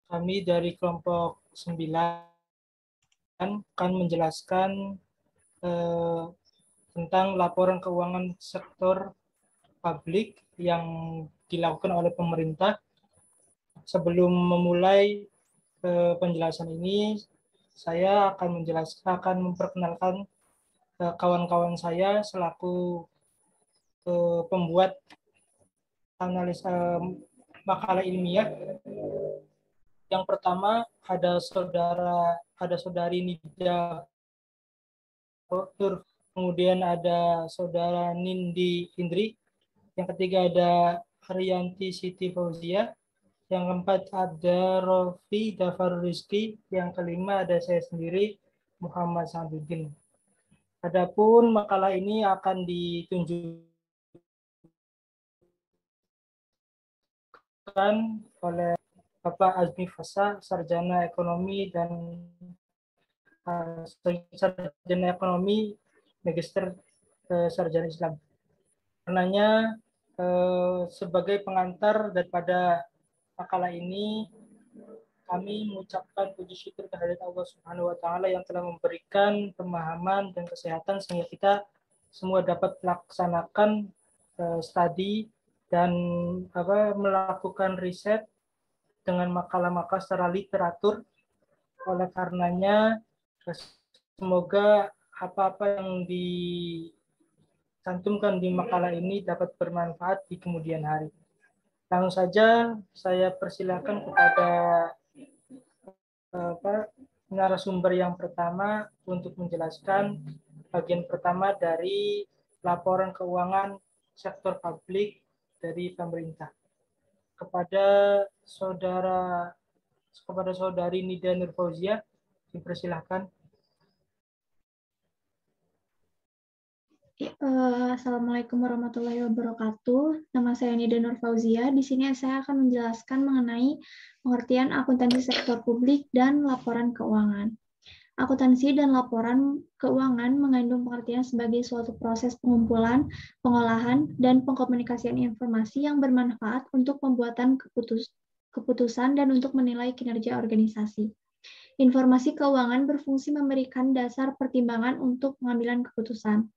Kami dari kelompok 9 akan menjelaskan tentang laporan keuangan sektor publik yang dilakukan oleh pemerintah. Sebelum memulai penjelasan ini, saya akan memperkenalkan kawan-kawan saya selaku pembuat analis makalah ilmiah. Yang pertama ada saudari Nida Tur, kemudian ada saudara Nindi Indri, yang ketiga ada Haryanti Siti Fauzia, yang keempat ada Rofi Dafar Rizki, yang kelima ada saya sendiri Muhammad Samsudin. Adapun makalah ini akan ditunjukkan oleh Bapak Azmi Fasa, Sarjana Ekonomi dan Sarjana Ekonomi, Magister Sarjana Islam. Karenanya sebagai pengantar daripada makalah ini, kami mengucapkan puji syukur kehadirat Allah Subhanahu wa taala yang telah memberikan pemahaman dan kesehatan sehingga kita semua dapat melaksanakan studi dan melakukan riset dengan makalah-makalah secara literatur. Oleh karenanya semoga apa-apa yang dicantumkan di makalah ini dapat bermanfaat di kemudian hari. Langsung saja saya persilakan kepada narasumber yang pertama untuk menjelaskan bagian pertama dari laporan keuangan sektor publik dari pemerintah. Kepada saudari Nida Nurfauzia, dipersilahkan. Assalamualaikum warahmatullahi wabarakatuh. Nama saya Nida Nurfauzia. Di sini saya akan menjelaskan mengenai pengertian akuntansi sektor publik dan laporan keuangan. Akuntansi dan laporan keuangan mengandung pengertian sebagai suatu proses pengumpulan, pengolahan, dan pengkomunikasian informasi yang bermanfaat untuk pembuatan keputusan dan untuk menilai kinerja organisasi. Informasi keuangan berfungsi memberikan dasar pertimbangan untuk pengambilan keputusan.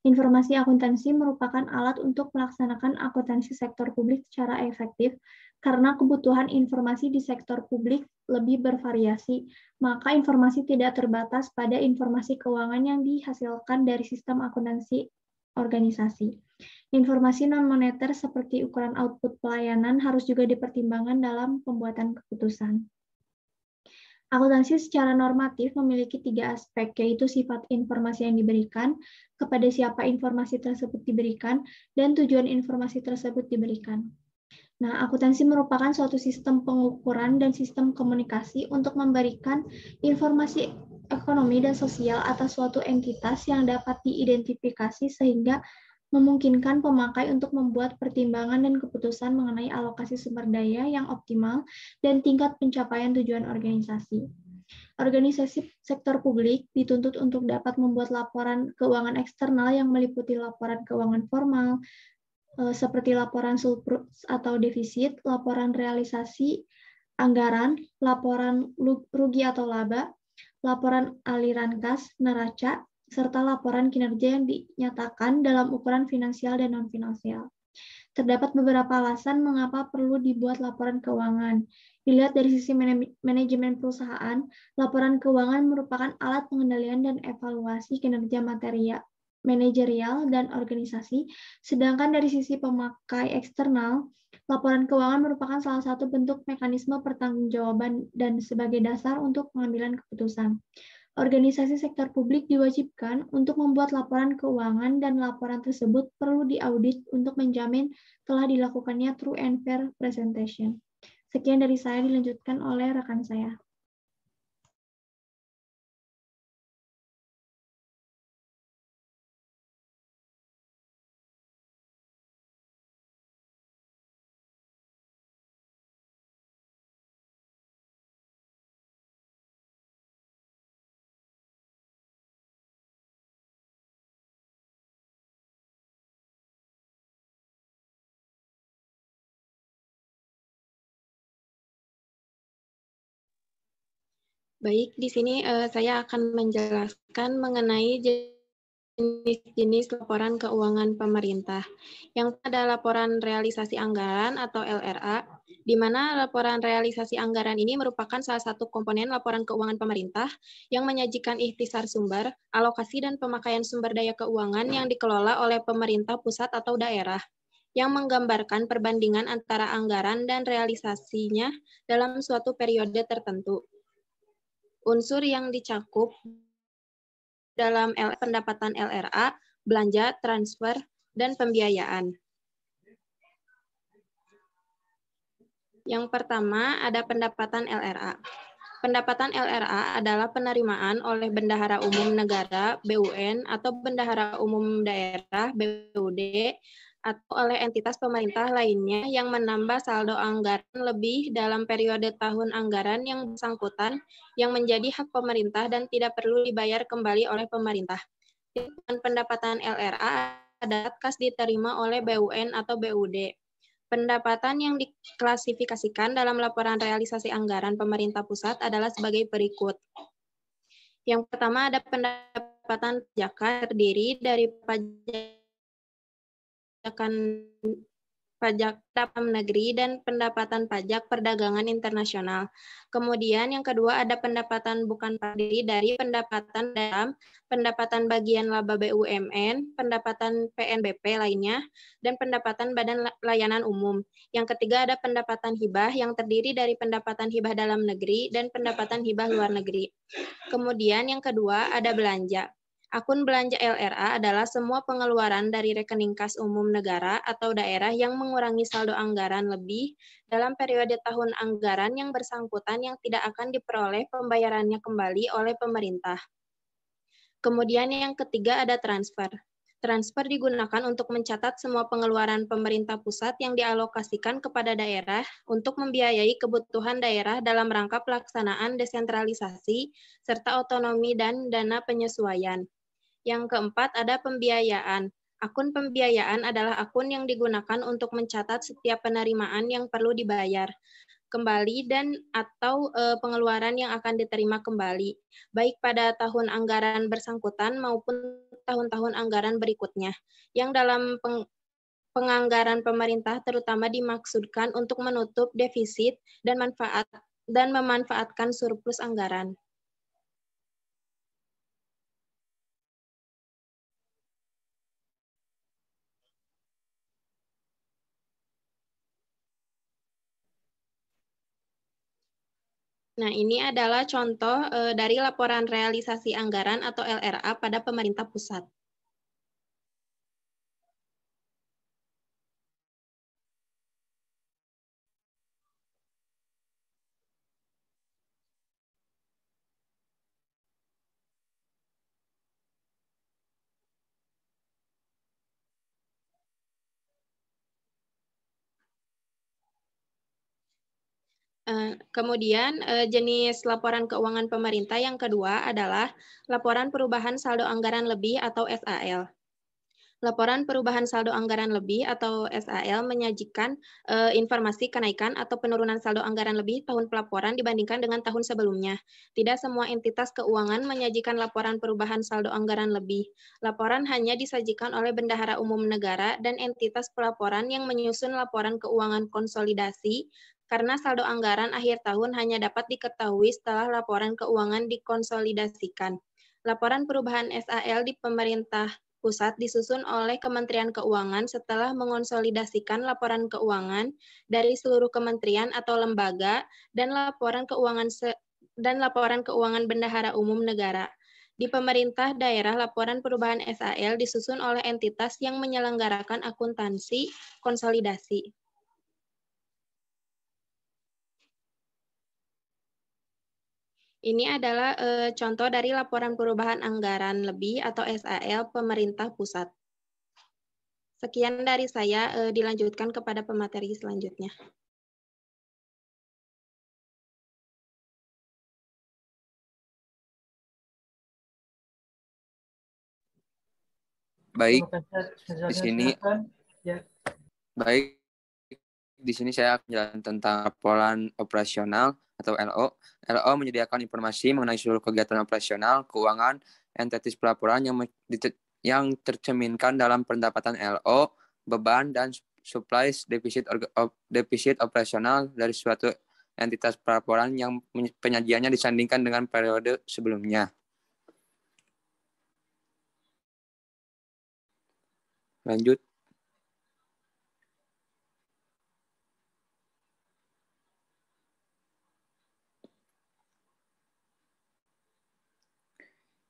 Informasi akuntansi merupakan alat untuk melaksanakan akuntansi sektor publik secara efektif karena kebutuhan informasi di sektor publik lebih bervariasi, maka informasi tidak terbatas pada informasi keuangan yang dihasilkan dari sistem akuntansi organisasi. Informasi non-moneter seperti ukuran output pelayanan harus juga dipertimbangkan dalam pembuatan keputusan. Akuntansi secara normatif memiliki 3 aspek, yaitu sifat informasi yang diberikan, kepada siapa informasi tersebut diberikan, dan tujuan informasi tersebut diberikan. Nah, akuntansi merupakan suatu sistem pengukuran dan sistem komunikasi untuk memberikan informasi ekonomi dan sosial atas suatu entitas yang dapat diidentifikasi sehingga memungkinkan pemakai untuk membuat pertimbangan dan keputusan mengenai alokasi sumber daya yang optimal dan tingkat pencapaian tujuan organisasi. Organisasi sektor publik dituntut untuk dapat membuat laporan keuangan eksternal yang meliputi laporan keuangan formal, seperti laporan surplus atau defisit, laporan realisasi anggaran, laporan rugi atau laba, laporan aliran kas, neraca, serta laporan kinerja yang dinyatakan dalam ukuran finansial dan non-finansial. Terdapat beberapa alasan mengapa perlu dibuat laporan keuangan. Dilihat dari sisi manajemen perusahaan, laporan keuangan merupakan alat pengendalian dan evaluasi kinerja manajerial dan organisasi, sedangkan dari sisi pemakai eksternal, laporan keuangan merupakan salah satu bentuk mekanisme pertanggungjawaban dan sebagai dasar untuk pengambilan keputusan. Organisasi sektor publik diwajibkan untuk membuat laporan keuangan dan laporan tersebut perlu diaudit untuk menjamin telah dilakukannya true and fair presentation. Sekian dari saya, dilanjutkan oleh rekan saya. Baik, di sini saya akan menjelaskan mengenai jenis-jenis laporan keuangan pemerintah. Yang ada laporan realisasi anggaran atau LRA, di mana laporan realisasi anggaran ini merupakan salah satu komponen laporan keuangan pemerintah yang menyajikan ikhtisar sumber, alokasi dan pemakaian sumber daya keuangan yang dikelola oleh pemerintah pusat atau daerah, yang menggambarkan perbandingan antara anggaran dan realisasinya dalam suatu periode tertentu. Unsur yang dicakup dalam pendapatan LRA, belanja, transfer, dan pembiayaan. Yang pertama ada pendapatan LRA. Pendapatan LRA adalah penerimaan oleh Bendahara Umum Negara (BUN) atau Bendahara Umum Daerah (BUD) atau oleh entitas pemerintah lainnya yang menambah saldo anggaran lebih dalam periode tahun anggaran yang bersangkutan yang menjadi hak pemerintah dan tidak perlu dibayar kembali oleh pemerintah. Pendapatan LRA adalah kas diterima oleh BUN atau BUD. Pendapatan yang diklasifikasikan dalam laporan realisasi anggaran pemerintah pusat adalah sebagai berikut. Yang pertama pendapatan pajakan terdiri dari pajak dalam negeri dan pendapatan pajak perdagangan internasional. Kemudian yang kedua ada pendapatan bukan terdiri dari pendapatan dalam, pendapatan bagian laba BUMN, pendapatan PNBP lainnya, dan pendapatan badan layanan umum. Yang ketiga ada pendapatan hibah yang terdiri dari pendapatan hibah dalam negeri dan pendapatan hibah luar negeri. Kemudian yang kedua ada belanja. Akun belanja LRA adalah semua pengeluaran dari rekening kas umum negara atau daerah yang mengurangi saldo anggaran lebih dalam periode tahun anggaran yang bersangkutan yang tidak akan diperoleh pembayarannya kembali oleh pemerintah. Kemudian yang ketiga ada transfer. Transfer digunakan untuk mencatat semua pengeluaran pemerintah pusat yang dialokasikan kepada daerah untuk membiayai kebutuhan daerah dalam rangka pelaksanaan desentralisasi serta otonomi dan dana penyesuaian. Yang keempat ada pembiayaan. Akun pembiayaan adalah akun yang digunakan untuk mencatat setiap penerimaan yang perlu dibayar kembali dan atau pengeluaran yang akan diterima kembali, baik pada tahun anggaran bersangkutan maupun tahun-tahun anggaran berikutnya, yang dalam penganggaran pemerintah terutama dimaksudkan untuk menutup defisit dan memanfaatkan surplus anggaran. Nah, ini adalah contoh dari laporan realisasi anggaran atau LRA pada pemerintah pusat. Kemudian jenis laporan keuangan pemerintah yang kedua adalah laporan perubahan saldo anggaran lebih atau SAL. Laporan perubahan saldo anggaran lebih atau SAL menyajikan informasi kenaikan atau penurunan saldo anggaran lebih tahun pelaporan dibandingkan dengan tahun sebelumnya. Tidak semua entitas keuangan menyajikan laporan perubahan saldo anggaran lebih. Laporan hanya disajikan oleh Bendahara Umum Negara dan entitas pelaporan yang menyusun laporan keuangan konsolidasi karena saldo anggaran akhir tahun hanya dapat diketahui setelah laporan keuangan dikonsolidasikan. Laporan perubahan SAL di pemerintah pusat disusun oleh Kementerian Keuangan setelah mengonsolidasikan laporan keuangan dari seluruh kementerian atau lembaga dan laporan keuangan Bendahara Umum Negara. Di pemerintah daerah, laporan perubahan SAL disusun oleh entitas yang menyelenggarakan akuntansi konsolidasi. Ini adalah contoh dari laporan perubahan anggaran lebih atau SAL pemerintah pusat. Sekian dari saya, dilanjutkan kepada pemateri selanjutnya. Baik, di sini Ya. baik di sini saya akan menjelaskan tentang laporan operasional atau LO. LO menyediakan informasi mengenai seluruh kegiatan operasional, keuangan, entitas pelaporan yang tercerminkan dalam pendapatan LO, beban, dan supplies defisit operasional dari suatu entitas pelaporan yang penyajiannya disandingkan dengan periode sebelumnya. Lanjut.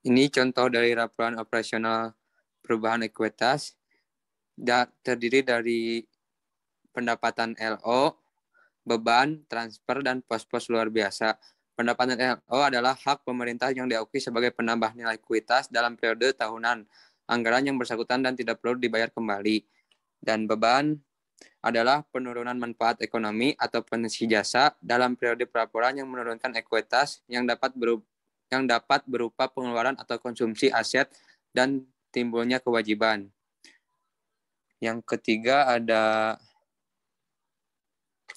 Ini contoh dari laporan operasional perubahan ekuitas. Terdiri dari pendapatan LO, beban, transfer, dan pos-pos luar biasa. Pendapatan LO adalah hak pemerintah yang diakui sebagai penambah nilai ekuitas dalam periode tahunan, anggaran yang bersangkutan dan tidak perlu dibayar kembali. Dan beban adalah penurunan manfaat ekonomi atau pengisi jasa dalam periode pelaporan yang menurunkan ekuitas yang dapat berupa pengeluaran atau konsumsi aset dan timbulnya kewajiban. Yang ketiga ada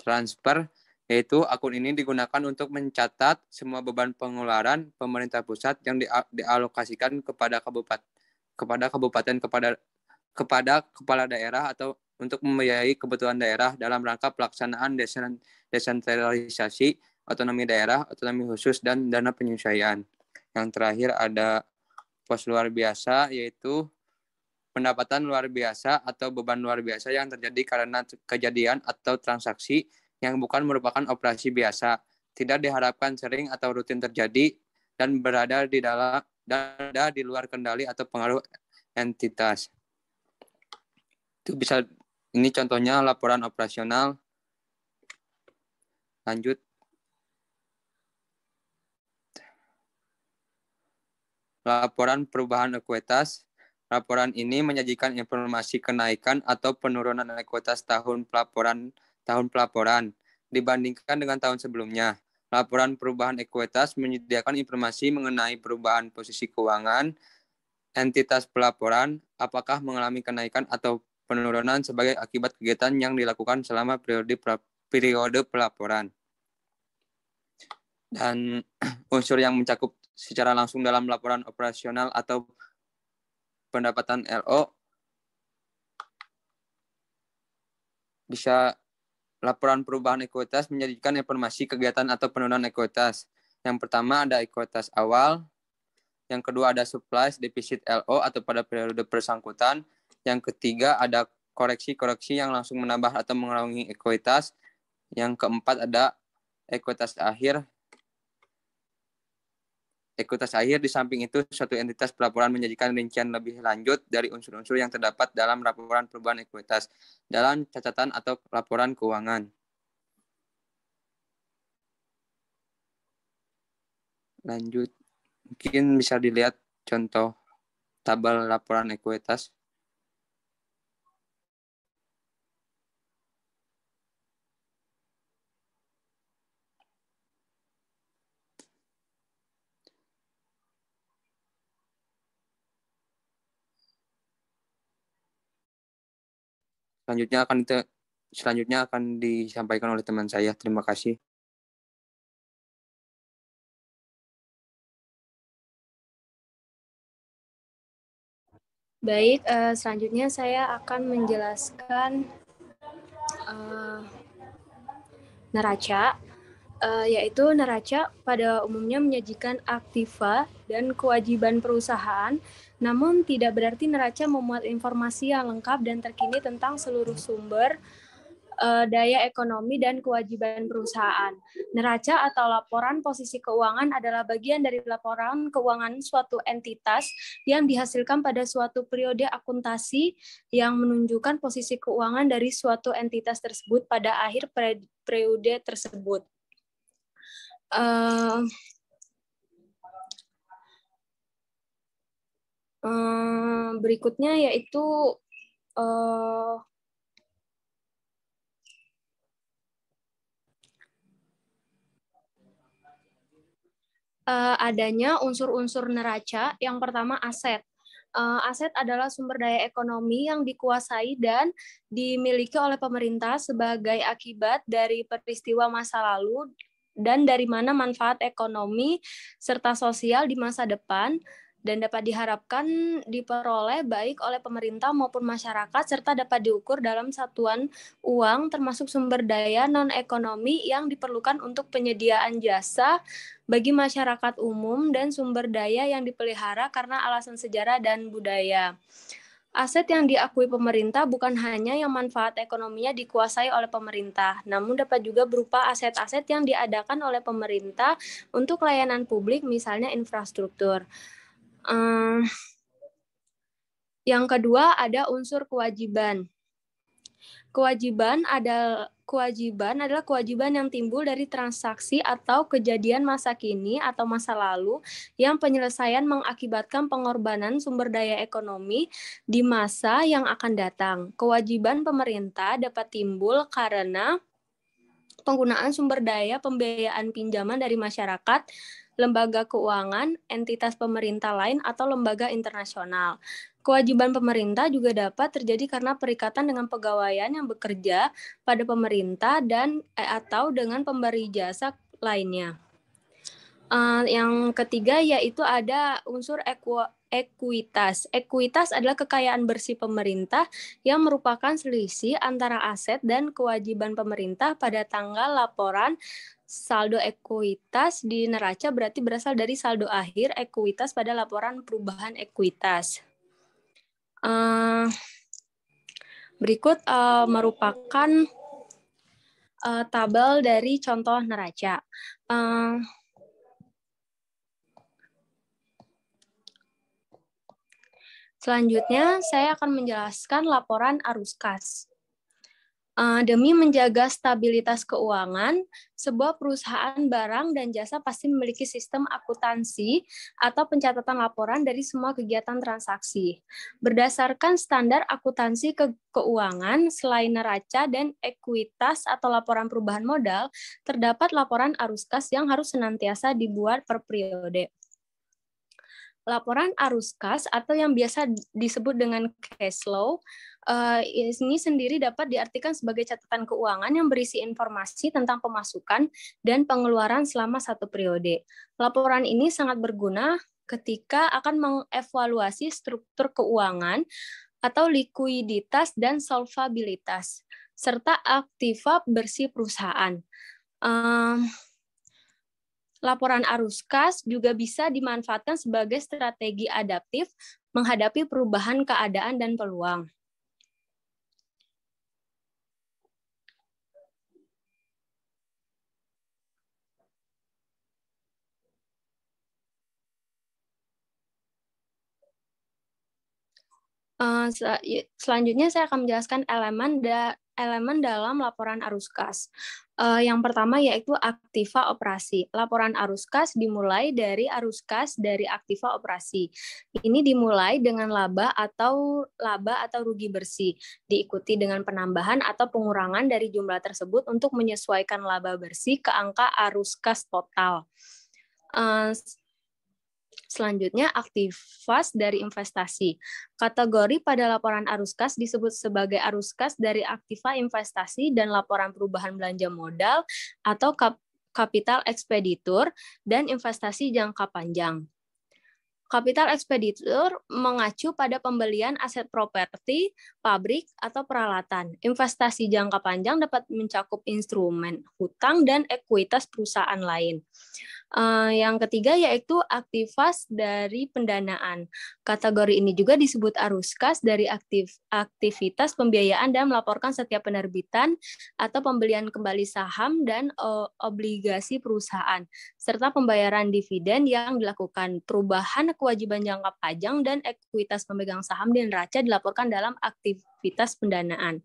transfer, yaitu akun ini digunakan untuk mencatat semua beban pengeluaran pemerintah pusat yang dialokasikan kepada kabupaten kepada kepala daerah atau untuk membiayai kebutuhan daerah dalam rangka pelaksanaan desentralisasi, otonomi daerah, otonomi khusus, dan dana penyesuaian. Yang terakhir ada pos luar biasa, yaitu pendapatan luar biasa atau beban luar biasa yang terjadi karena kejadian atau transaksi yang bukan merupakan operasi biasa, tidak diharapkan sering atau rutin terjadi, dan berada di luar kendali atau pengaruh entitas. Ini contohnya laporan operasional. Lanjut. Laporan perubahan ekuitas. Laporan ini menyajikan informasi kenaikan atau penurunan ekuitas tahun pelaporan dibandingkan dengan tahun sebelumnya. Laporan perubahan ekuitas menyediakan informasi mengenai perubahan posisi keuangan entitas pelaporan, apakah mengalami kenaikan atau penurunan sebagai akibat kegiatan yang dilakukan selama periode pelaporan. Dan unsur yang mencakup secara langsung dalam laporan operasional atau pendapatan LO bisa laporan perubahan ekuitas menyajikan informasi kegiatan atau penurunan ekuitas. Yang pertama ada ekuitas awal, yang kedua ada supplies defisit LO atau pada periode bersangkutan, yang ketiga ada koreksi-koreksi yang langsung menambah atau mengurangi ekuitas, yang keempat ada ekuitas akhir. Ekuitas akhir, di samping itu, suatu entitas pelaporan menyajikan rincian lebih lanjut dari unsur-unsur yang terdapat dalam laporan perubahan ekuitas dalam catatan atau laporan keuangan. Lanjut, mungkin bisa dilihat contoh tabel laporan ekuitas. Selanjutnya akan disampaikan oleh teman saya. Terima kasih. Baik, selanjutnya saya akan menjelaskan neraca, yaitu neraca pada umumnya menyajikan aktiva dan kewajiban perusahaan, namun tidak berarti neraca memuat informasi yang lengkap dan terkini tentang seluruh sumber daya ekonomi dan kewajiban perusahaan. Neraca atau laporan posisi keuangan adalah bagian dari laporan keuangan suatu entitas yang dihasilkan pada suatu periode akuntansi yang menunjukkan posisi keuangan dari suatu entitas tersebut pada akhir periode tersebut. Berikutnya yaitu adanya unsur-unsur neraca. Yang pertama aset. Aset adalah sumber daya ekonomi yang dikuasai dan dimiliki oleh pemerintah sebagai akibat dari peristiwa masa lalu dan dari mana manfaat ekonomi serta sosial di masa depan dan dapat diharapkan diperoleh baik oleh pemerintah maupun masyarakat serta dapat diukur dalam satuan uang termasuk sumber daya non-ekonomi yang diperlukan untuk penyediaan jasa bagi masyarakat umum dan sumber daya yang dipelihara karena alasan sejarah dan budaya. Aset yang diakui pemerintah bukan hanya yang manfaat ekonominya dikuasai oleh pemerintah, namun dapat juga berupa aset-aset yang diadakan oleh pemerintah untuk layanan publik, misalnya infrastruktur. Yang kedua ada unsur kewajiban. Kewajiban adalah kewajiban yang timbul dari transaksi atau kejadian masa kini atau masa lalu yang penyelesaian mengakibatkan pengorbanan sumber daya ekonomi di masa yang akan datang. Kewajiban pemerintah dapat timbul karena penggunaan sumber daya pembiayaan pinjaman dari masyarakat, lembaga keuangan, entitas pemerintah lain, atau lembaga internasional. Kewajiban pemerintah juga dapat terjadi karena perikatan dengan pegawaian yang bekerja pada pemerintah dan atau dengan pemberi jasa lainnya. Yang ketiga yaitu ada unsur ekuitas. Ekuitas adalah kekayaan bersih pemerintah yang merupakan selisih antara aset dan kewajiban pemerintah pada tanggal laporan. Saldo ekuitas di neraca berarti berasal dari saldo akhir ekuitas pada laporan perubahan ekuitas. Berikut merupakan tabel dari contoh neraca. Selanjutnya, saya akan menjelaskan laporan arus kas. Demi menjaga stabilitas keuangan, sebuah perusahaan barang dan jasa pasti memiliki sistem akuntansi atau pencatatan laporan dari semua kegiatan transaksi. Berdasarkan standar akuntansi keuangan, selain neraca dan ekuitas atau laporan perubahan modal, terdapat laporan arus kas yang harus senantiasa dibuat per periode. Laporan arus kas atau yang biasa disebut dengan cash flow ini sendiri dapat diartikan sebagai catatan keuangan yang berisi informasi tentang pemasukan dan pengeluaran selama satu periode. Laporan ini sangat berguna ketika akan mengevaluasi struktur keuangan atau likuiditas dan solvabilitas serta aktiva bersih perusahaan. Laporan arus kas juga bisa dimanfaatkan sebagai strategi adaptif menghadapi perubahan keadaan dan peluang. Selanjutnya saya akan menjelaskan elemen dalam laporan arus kas. Yang pertama yaitu aktiva operasi. Laporan arus kas dimulai dari arus kas dari aktiva operasi. Ini dimulai dengan laba atau rugi bersih, diikuti dengan penambahan atau pengurangan dari jumlah tersebut untuk menyesuaikan laba bersih ke angka arus kas total. Selanjutnya, aktivas dari investasi. Kategori pada laporan arus kas disebut sebagai arus kas dari aktiva investasi dan laporan perubahan belanja modal atau kapital ekspeditur dan investasi jangka panjang. Kapital ekspeditur mengacu pada pembelian aset properti, pabrik, atau peralatan. Investasi jangka panjang dapat mencakup instrumen, hutang, dan ekuitas perusahaan lain. Yang ketiga yaitu aktivas dari pendanaan. Kategori ini juga disebut arus kas dari aktivitas pembiayaan dan melaporkan setiap penerbitan atau pembelian kembali saham dan obligasi perusahaan, serta pembayaran dividen yang dilakukan. Perubahan kewajiban jangka panjang dan ekuitas pemegang saham di neraca dilaporkan dalam aktivitas pendanaan.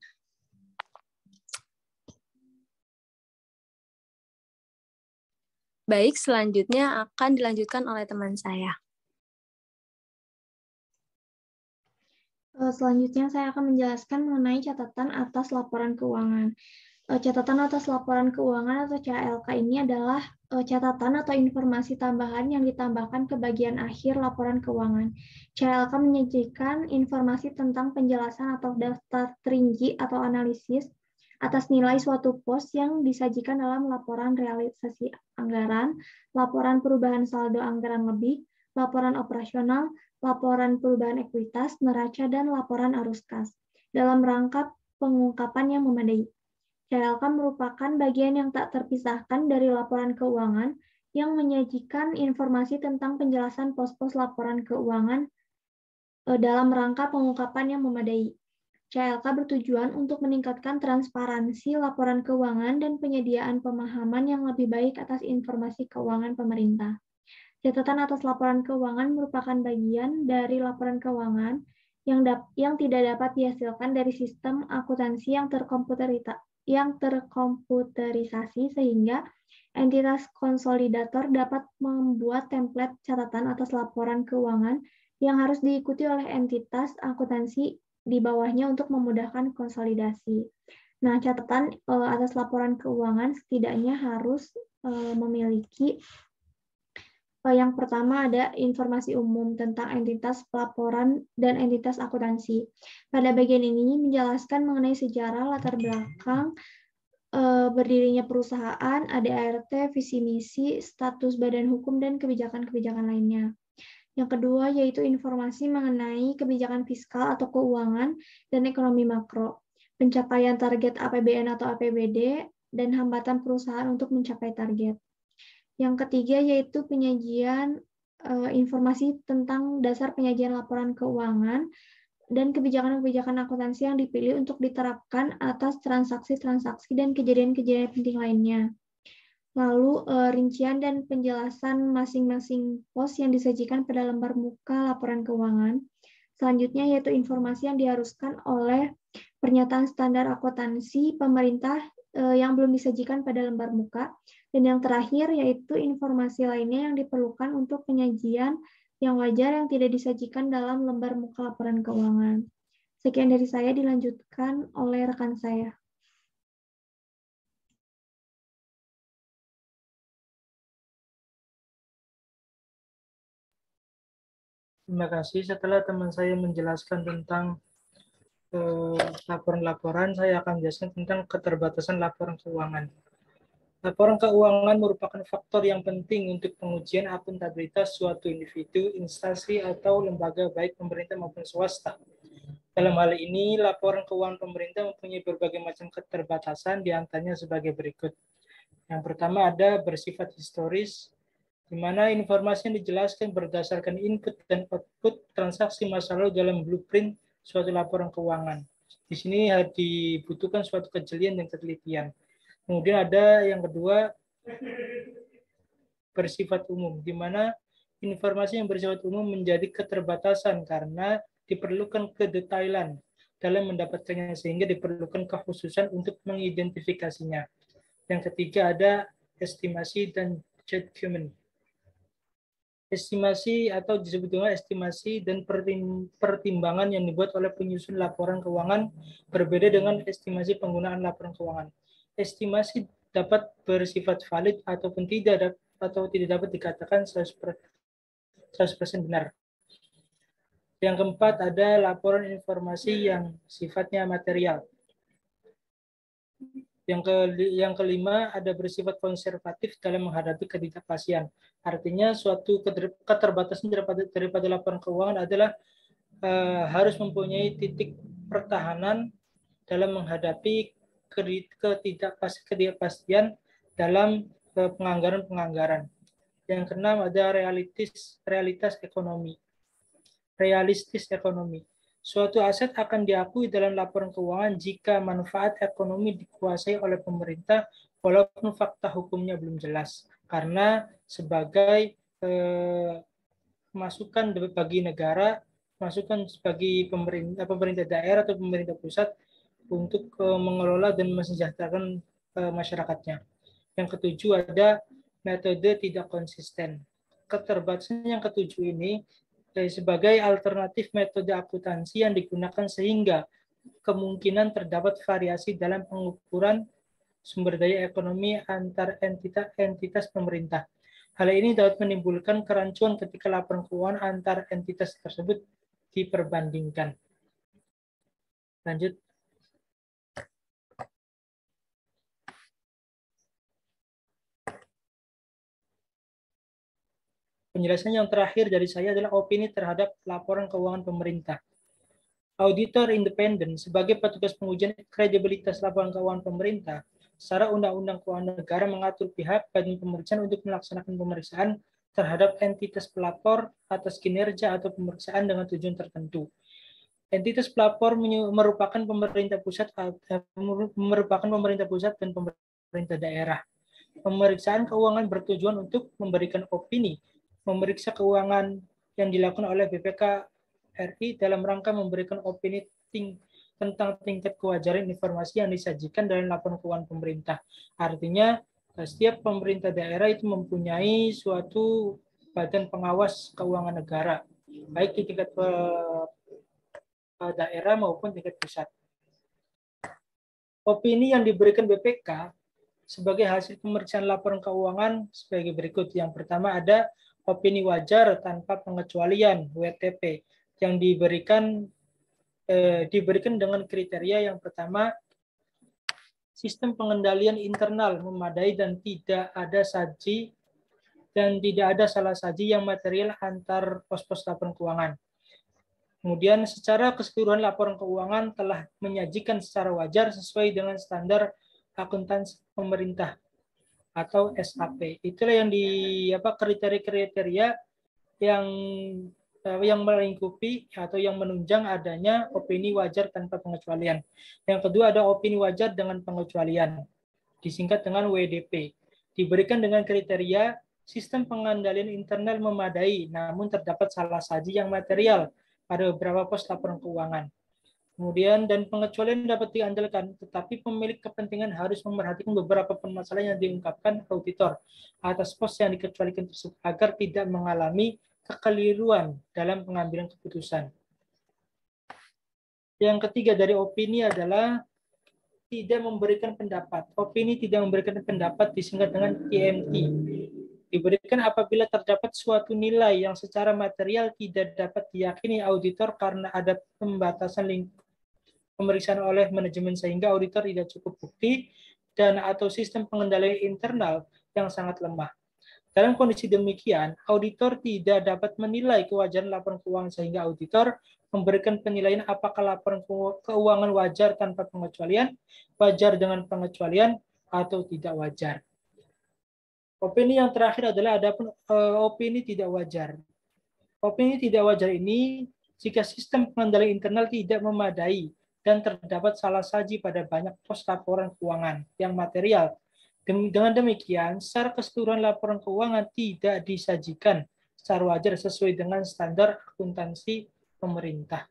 Baik, selanjutnya akan dilanjutkan oleh teman saya. Selanjutnya saya akan menjelaskan mengenai catatan atas laporan keuangan. Catatan atas laporan keuangan atau CALK ini adalah catatan atau informasi tambahan yang ditambahkan ke bagian akhir laporan keuangan. CALK menyajikan informasi tentang penjelasan atau daftar terinci atau analisis atas nilai suatu pos yang disajikan dalam laporan realisasi anggaran, laporan perubahan saldo anggaran lebih, laporan operasional, laporan perubahan ekuitas, neraca, dan laporan arus kas dalam rangka pengungkapan yang memadai. CALK merupakan bagian yang tak terpisahkan dari laporan keuangan yang menyajikan informasi tentang penjelasan pos-pos laporan keuangan dalam rangka pengungkapan yang memadai. CALK bertujuan untuk meningkatkan transparansi laporan keuangan dan penyediaan pemahaman yang lebih baik atas informasi keuangan pemerintah. Catatan atas laporan keuangan merupakan bagian dari laporan keuangan yang tidak dapat dihasilkan dari sistem akuntansi yang terkomputerisasi sehingga entitas konsolidator dapat membuat template catatan atas laporan keuangan yang harus diikuti oleh entitas akuntansi di bawahnya untuk memudahkan konsolidasi. Nah, catatan atas laporan keuangan setidaknya harus memiliki yang pertama ada informasi umum tentang entitas pelaporan dan entitas akuntansi. Pada bagian ini menjelaskan mengenai sejarah latar belakang berdirinya perusahaan, ADART, visi misi, status badan hukum, dan kebijakan-kebijakan lainnya. Yang kedua yaitu informasi mengenai kebijakan fiskal atau keuangan dan ekonomi makro, pencapaian target APBN atau APBD, dan hambatan perusahaan untuk mencapai target. Yang ketiga yaitu penyajian informasi tentang dasar penyajian laporan keuangan dan kebijakan-kebijakan akuntansi yang dipilih untuk diterapkan atas transaksi-transaksi dan kejadian-kejadian penting lainnya. Lalu rincian dan penjelasan masing-masing pos yang disajikan pada lembar muka laporan keuangan. Selanjutnya yaitu informasi yang diharuskan oleh pernyataan standar akuntansi pemerintah yang belum disajikan pada lembar muka. Dan yang terakhir yaitu informasi lainnya yang diperlukan untuk penyajian yang wajar yang tidak disajikan dalam lembar muka laporan keuangan. Sekian dari saya, dilanjutkan oleh rekan saya. Terima kasih. Setelah teman saya menjelaskan tentang laporan-laporan, saya akan menjelaskan tentang keterbatasan laporan keuangan. Laporan keuangan merupakan faktor yang penting untuk pengujian akuntabilitas suatu individu, instansi, atau lembaga baik pemerintah maupun swasta. Dalam hal ini, laporan keuangan pemerintah mempunyai berbagai macam keterbatasan, diantaranya sebagai berikut. Yang pertama ada bersifat historis, di mana informasi yang dijelaskan berdasarkan input dan output transaksi masa lalu dalam blueprint suatu laporan keuangan. Di sini dibutuhkan suatu kejelian dan ketelitian. Kemudian ada yang kedua, bersifat umum, di mana informasi yang bersifat umum menjadi keterbatasan karena diperlukan kedetailan dalam mendapatkannya sehingga diperlukan kekhususan untuk mengidentifikasinya. Yang ketiga ada estimasi dan judgment. Estimasi atau disebut dengan estimasi dan pertimbangan yang dibuat oleh penyusun laporan keuangan berbeda dengan estimasi penggunaan laporan keuangan. Estimasi dapat bersifat valid ataupun tidak dapat dikatakan 100% benar. Yang keempat ada laporan informasi yang sifatnya material. Yang kelima ada bersifat konservatif dalam menghadapi ketidakpastian. Artinya suatu keterbatasan daripada laporan keuangan adalah harus mempunyai titik pertahanan dalam menghadapi ketidakpastian dalam penganggaran. Yang keenam ada realistis ekonomi. Suatu aset akan diakui dalam laporan keuangan jika manfaat ekonomi dikuasai oleh pemerintah walaupun fakta hukumnya belum jelas. Karena sebagai masukan bagi negara, masukan bagi pemerintah daerah atau pemerintah pusat untuk mengelola dan mesejahterakan masyarakatnya. Yang ketujuh ada metode tidak konsisten. Keterbatasan yang ketujuh ini sebagai alternatif metode akuntansi yang digunakan sehingga kemungkinan terdapat variasi dalam pengukuran sumber daya ekonomi antar entitas pemerintah. Hal ini dapat menimbulkan kerancuan ketika laporan keuangan antar entitas tersebut diperbandingkan. Lanjut. Penjelasan yang terakhir dari saya adalah opini terhadap laporan keuangan pemerintah. Auditor independen sebagai petugas pengujian kredibilitas laporan keuangan pemerintah, secara Undang-Undang Keuangan Negara mengatur pihak badan pemeriksaan untuk melaksanakan pemeriksaan terhadap entitas pelapor atas kinerja atau pemeriksaan dengan tujuan tertentu. Entitas pelapor merupakan pemerintah pusat dan pemerintah daerah. Pemeriksaan keuangan bertujuan untuk memberikan opini, memeriksa keuangan yang dilakukan oleh BPK RI dalam rangka memberikan opini tentang tingkat kewajaran informasi yang disajikan dalam laporan keuangan pemerintah. Artinya, setiap pemerintah daerah itu mempunyai suatu badan pengawas keuangan negara, baik di tingkat daerah maupun tingkat pusat. Opini yang diberikan BPK sebagai hasil pemeriksaan laporan keuangan sebagai berikut. Yang pertama ada opini wajar tanpa pengecualian (WTP) yang diberikan dengan kriteria yang pertama, sistem pengendalian internal memadai dan tidak ada salah saji yang material antar pos-pos laporan keuangan. Kemudian secara keseluruhan laporan keuangan telah menyajikan secara wajar sesuai dengan standar akuntansi pemerintah atau SAP. Itulah yang kriteria-kriteria yang melingkupi atau yang menunjang adanya opini wajar tanpa pengecualian. Yang kedua ada opini wajar dengan pengecualian, disingkat dengan WDP. Diberikan dengan kriteria sistem pengendalian internal memadai, namun terdapat salah saji yang material pada beberapa pos laporan keuangan. Kemudian dan pengecualian dapat diandalkan, tetapi pemilik kepentingan harus memperhatikan beberapa permasalahan yang diungkapkan auditor atas pos yang dikecualikan tersebut agar tidak mengalami kekeliruan dalam pengambilan keputusan. Yang ketiga dari opini adalah tidak memberikan pendapat. Opini tidak memberikan pendapat disingkat dengan TMT. Diberikan apabila terdapat suatu nilai yang secara material tidak dapat diyakini auditor karena ada pembatasan pemeriksaan oleh manajemen sehingga auditor tidak cukup bukti dan atau sistem pengendalian internal yang sangat lemah. Dalam kondisi demikian, auditor tidak dapat menilai kewajaran laporan keuangan sehingga auditor memberikan penilaian apakah laporan keuangan wajar tanpa pengecualian, wajar dengan pengecualian, atau tidak wajar. Opini yang terakhir adalah adapun opini tidak wajar. Opini tidak wajar ini jika sistem pengendalian internal tidak memadai dan terdapat salah saji pada banyak pos laporan keuangan yang material. Dengan demikian, secara keseluruhan laporan keuangan tidak disajikan secara wajar sesuai dengan standar akuntansi pemerintah.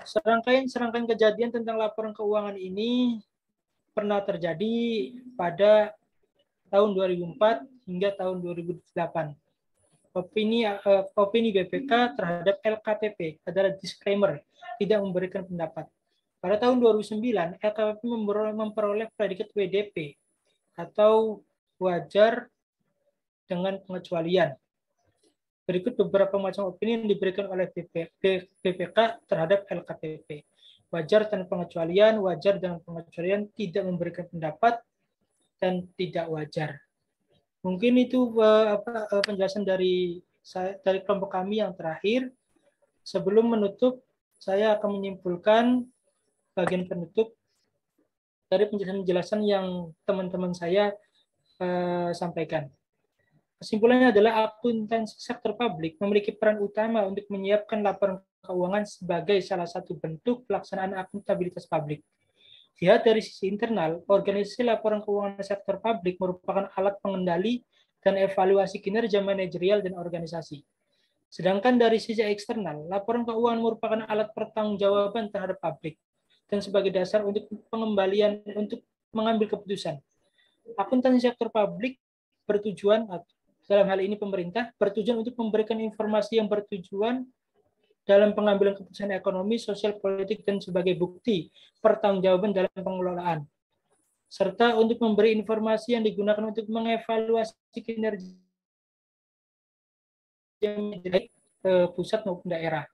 Serangkaian kejadian tentang laporan keuangan ini pernah terjadi pada tahun 2004 hingga tahun 2008. Opini BPK terhadap LKPP adalah disclaimer, tidak memberikan pendapat. Pada tahun 2009, LKPP memperoleh predikat WDP atau wajar dengan pengecualian. Berikut beberapa macam opini yang diberikan oleh BPK terhadap LKPP. Wajar tanpa pengecualian, wajar dengan pengecualian, tidak memberikan pendapat, dan tidak wajar. Mungkin itu penjelasan dari kelompok kami yang terakhir. Sebelum menutup, saya akan menyimpulkan bagian penutup dari penjelasan yang teman-teman saya sampaikan. Kesimpulannya adalah akuntansi sektor publik memiliki peran utama untuk menyiapkan laporan keuangan sebagai salah satu bentuk pelaksanaan akuntabilitas publik. Dilihat dari sisi internal, organisasi laporan keuangan sektor publik merupakan alat pengendali dan evaluasi kinerja manajerial dan organisasi. Sedangkan dari sisi eksternal, laporan keuangan merupakan alat pertanggungjawaban terhadap publik dan sebagai dasar untuk pengembalian untuk mengambil keputusan. Akuntansi sektor publik bertujuan, dalam hal ini pemerintah, bertujuan untuk memberikan informasi yang bertujuan dalam pengambilan keputusan ekonomi, sosial, politik, dan sebagai bukti pertanggungjawaban dalam pengelolaan. serta untuk memberi informasi yang digunakan untuk mengevaluasi kinerja baik pusat maupun daerah,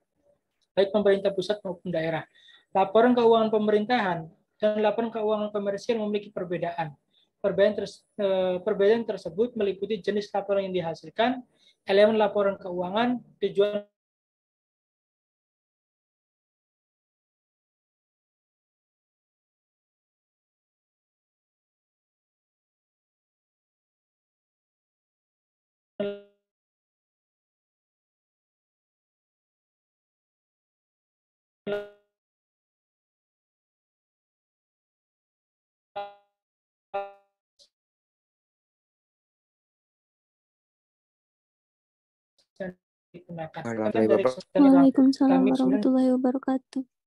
baik pemerintah pusat maupun daerah. Laporan keuangan pemerintahan dan laporan keuangan komersial memiliki perbedaan. Perbedaan tersebut meliputi jenis laporan yang dihasilkan, elemen laporan keuangan, tujuan yang digunakan. Waalaikumsalam warahmatullahi wabarakatuh.